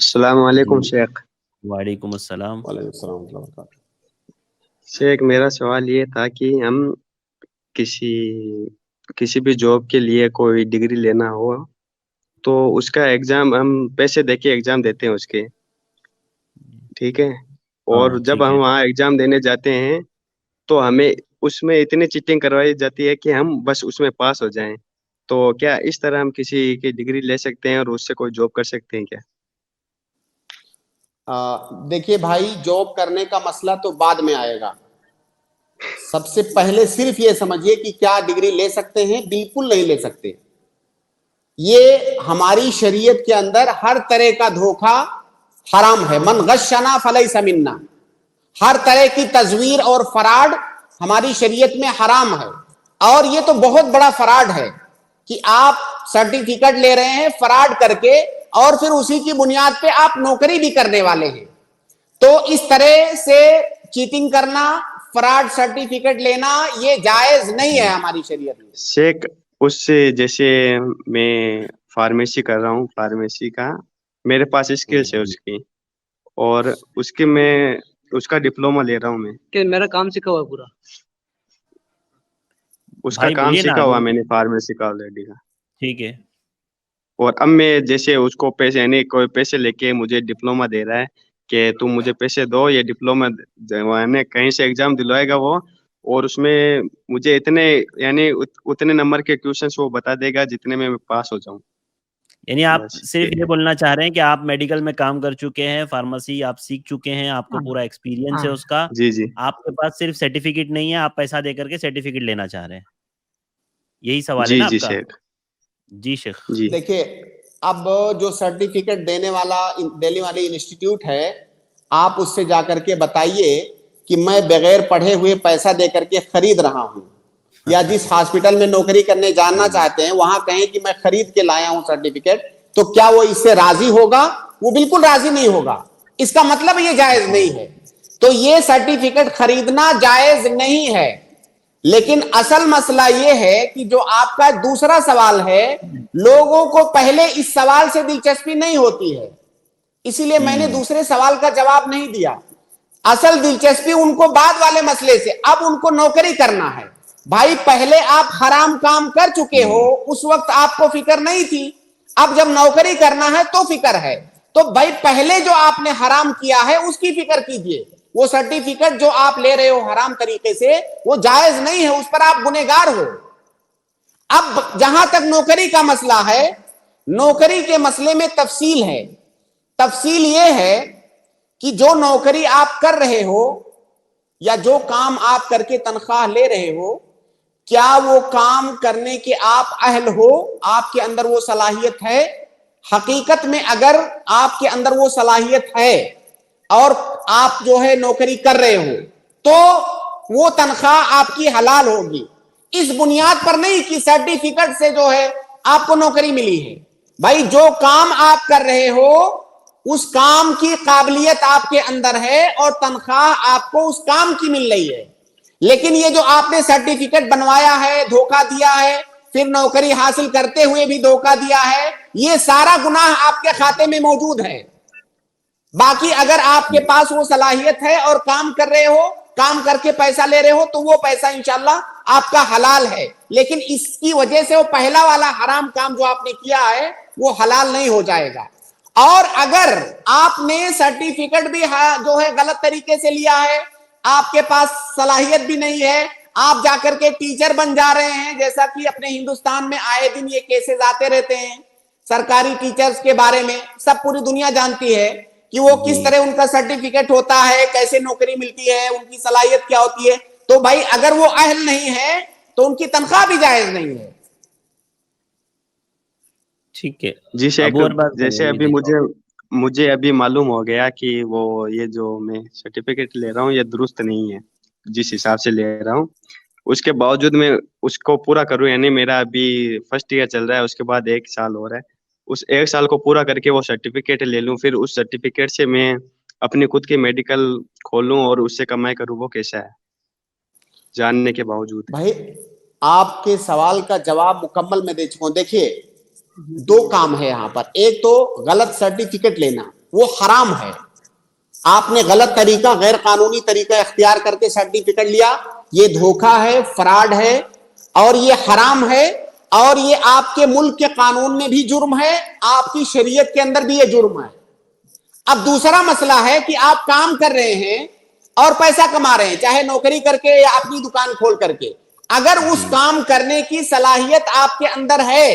السلام علیکم جی شیخ. وعلیکم السلام. وعلیکم السلام ورحمۃ اللہ وبرکاتہ. شیخ میرا سوال یہ تھا کہ ہم کسی کسی بھی جاب کے لیے کوئی ڈگری لینا ہو تو اس کا ایگزام ہم پیسے دے کے ایگزام دیتے ہیں اس کے، ٹھیک ہے. اور ہاں جب ٹھیک ہم ہے. وہاں ایگزام دینے جاتے ہیں تو ہمیں اس میں اتنی چیٹنگ کروائی جاتی ہے کہ ہم بس اس میں پاس ہو جائیں. تو کیا اس طرح ہم کسی کی ڈگری لے سکتے ہیں اور اس سے کوئی جاب کر سکتے ہیں کیا؟ دیکھیے بھائی، جاب کرنے کا مسئلہ تو بعد میں آئے گا. سب سے پہلے صرف یہ سمجھیے کہ کیا ڈگری لے سکتے ہیں. بالکل نہیں لے سکتے. یہ ہماری شریعت کے اندر ہر طرح کا دھوکہ حرام ہے. من غشنا فلیس منا. ہر طرح کی تزویر اور فراڈ ہماری شریعت میں حرام ہے. اور یہ تو بہت بڑا فراڈ ہے کہ آپ سرٹیفکیٹ لے رہے ہیں فراڈ کر کے، اور پھر اسی کی بنیاد پہ آپ نوکری بھی کرنے والے ہیں. تو اس طرح سے چیٹنگ کرنا، فراڈ سرٹیفکیٹ لینا، یہ جائز نہیں ہے ہماری شریعت میں. شیخ اس سے جیسے میں فارمیسی کر رہا ہوں، فارمیسی کا میرے پاس اسکلس ہے اس کی، اور اس کے میں اس کا ڈپلوما لے رہا ہوں میں کہ میرا کام سیکھا ہوا پورا. اس کا بھائی کام بولیے نا سیکھا آگے. ہوا میں نے فارمیسی کا آلریڈی کا. ٹھیک ہے. اور اب میں جیسے اس کو پیسے، یعنی کوئی پیسے لے کے مجھے ڈپلوما دے رہا ہے کہ تم مجھے پیسے دو، یہ ڈپلوما کہیں سے ایگزام دلوائے گا وہ، اور اس میں مجھے اتنے یعنی اتنے نمبر کے کویشچنس وہ بتا دے گا جتنے میں پاس ہو جاؤں. یعنی آپ بس صرف یہ بولنا چاہ رہے ہیں کہ آپ میڈیکل میں کام کر چکے ہیں، فارمیسی آپ سیکھ چکے ہیں، آپ کو پورا ایکسپیرینس ہے اس کا، جی جی آپ کے پاس صرف سرٹیفکیٹ نہیں ہے، آپ پیسہ دے کر کے سرٹیفکیٹ لینا چاہ رہے ہیں. یہی سوال ہے جی نا جی آپ کا؟ شیخ جی شیخ. جی. دیکھیے، اب جو سرٹیفکیٹ دینے والی انسٹیٹیوٹ ہے، آپ اس سے جا کر کے بتائیے کہ میں بغیر پڑھے ہوئے پیسہ دے کر کے خرید رہا ہوں. یا جس ہاسپٹل میں نوکری کرنے جاننا چاہتے ہیں وہاں کہیں کہ میں خرید کے لایا ہوں سرٹیفکیٹ، تو کیا وہ اس سے راضی ہوگا؟ وہ بالکل راضی نہیں ہوگا. اس کا مطلب یہ جائز نہیں ہے. تو یہ سرٹیفکیٹ خریدنا جائز نہیں ہے. لیکن اصل مسئلہ یہ ہے کہ جو آپ کا دوسرا سوال ہے، لوگوں کو پہلے اس سوال سے دلچسپی نہیں ہوتی ہے، اسی لیے میں نے دوسرے سوال کا جواب نہیں دیا. اصل دلچسپی ان کو بعد والے مسئلے سے، اب ان کو نوکری کرنا ہے. بھائی پہلے آپ حرام کام کر چکے ہو، اس وقت آپ کو فکر نہیں تھی. اب جب نوکری کرنا ہے تو فکر ہے. تو بھائی پہلے جو آپ نے حرام کیا ہے اس کی فکر کیجئے. وہ سرٹیفکیٹ جو آپ لے رہے ہو حرام طریقے سے، وہ جائز نہیں ہے، اس پر آپ گنہگار ہو. اب جہاں تک نوکری کا مسئلہ ہے، نوکری کے مسئلے میں تفصیل ہے. تفصیل یہ ہے کہ جو نوکری آپ کر رہے ہو یا جو کام آپ کر کے تنخواہ لے رہے ہو، کیا وہ کام کرنے کے آپ اہل ہو؟ آپ کے اندر وہ صلاحیت ہے؟ حقیقت میں اگر آپ کے اندر وہ صلاحیت ہے اور آپ جو ہے نوکری کر رہے ہو تو وہ تنخواہ آپ کی حلال ہوگی. اس بنیاد پر نہیں کہ سرٹیفکیٹ سے جو ہے آپ کو نوکری ملی ہے. بھائی جو کام آپ کر رہے ہو اس کام کی قابلیت آپ کے اندر ہے اور تنخواہ آپ کو اس کام کی مل رہی ہے. لیکن یہ جو آپ نے سرٹیفکیٹ بنوایا ہے، دھوکہ دیا ہے، پھر نوکری حاصل کرتے ہوئے بھی دھوکہ دیا ہے، یہ سارا گناہ آپ کے کھاتے میں موجود ہے. باقی اگر آپ کے پاس وہ صلاحیت ہے اور کام کر رہے ہو، کام کر کے پیسہ لے رہے ہو، تو وہ پیسہ انشاءاللہ آپ کا حلال ہے. لیکن اس کی وجہ سے وہ پہلا والا حرام کام جو آپ نے کیا ہے وہ حلال نہیں ہو جائے گا. اور اگر آپ نے سرٹیفکیٹ بھی جو ہے غلط طریقے سے لیا ہے، آپ کے پاس صلاحیت بھی نہیں ہے، آپ جا کر کے ٹیچر بن جا رہے ہیں، جیسا کہ اپنے ہندوستان میں آئے دن یہ کیسز آتے رہتے ہیں سرکاری ٹیچرز کے بارے میں، سب پوری دنیا جانتی ہے کہ وہ کس طرح ان کا سرٹیفکیٹ ہوتا ہے، کیسے نوکری ملتی ہے، ان کی صلاحیت کیا ہوتی ہے. تو بھائی اگر وہ اہل نہیں ہے تو ان کی تنخواہ بھی جائز نہیں ہے. ٹھیک ہے. جی شیخ، ابو ارباز جیسے ابھی مجھے ابھی معلوم ہو گیا کہ وہ یہ جو میں سرٹیفکیٹ لے رہا ہوں یہ درست نہیں ہے جس حساب سے لے رہا ہوں. اس کے باوجود میں اس کو پورا کروں، یعنی میرا ابھی فرسٹ ایئر چل رہا ہے، اس کے بعد 1 سال ہو رہا ہے، اس 1 سال کو پورا کر کے وہ سرٹیفکیٹ لے لوں، پھر اس سرٹیفکیٹ سے میں اپنی خود کی میڈیکل کھولوں اور اس سے کمائی کروں، وہ کیسا ہے جاننے کے باوجود؟ بھائی آپ کے سوال کا جواب مکمل میں دے چکا ہوں. دیکھیے 2 کام ہے یہاں پر. ایک تو غلط سرٹیفکیٹ لینا، وہ حرام ہے. آپ نے غلط طریقہ, غیر قانونی طریقہ اختیار کر کے سرٹیفکیٹ لیا, یہ دھوکہ ہے, فراڈ ہے, اور یہ حرام ہے, اور یہ آپ کے ملک کے قانون میں بھی جرم ہے, آپ کی شریعت کے اندر بھی یہ جرم ہے. اب دوسرا مسئلہ ہے کہ آپ کام کر رہے ہیں اور پیسہ کما رہے ہیں, چاہے نوکری کر کے یا اپنی دکان کھول کر کے. اگر اس کام کرنے کی صلاحیت آپ کے اندر ہے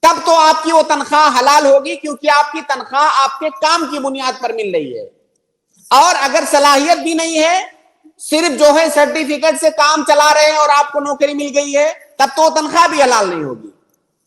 تب تو آپ کی وہ تنخواہ حلال ہوگی, کیونکہ آپ کی تنخواہ آپ کے کام کی بنیاد پر مل رہی ہے. اور اگر صلاحیت بھی نہیں ہے, صرف جو ہے سرٹیفکیٹ سے کام چلا رہے ہیں اور آپ کو نوکری مل گئی ہے, تب تو تنخواہ بھی حلال نہیں ہوگی.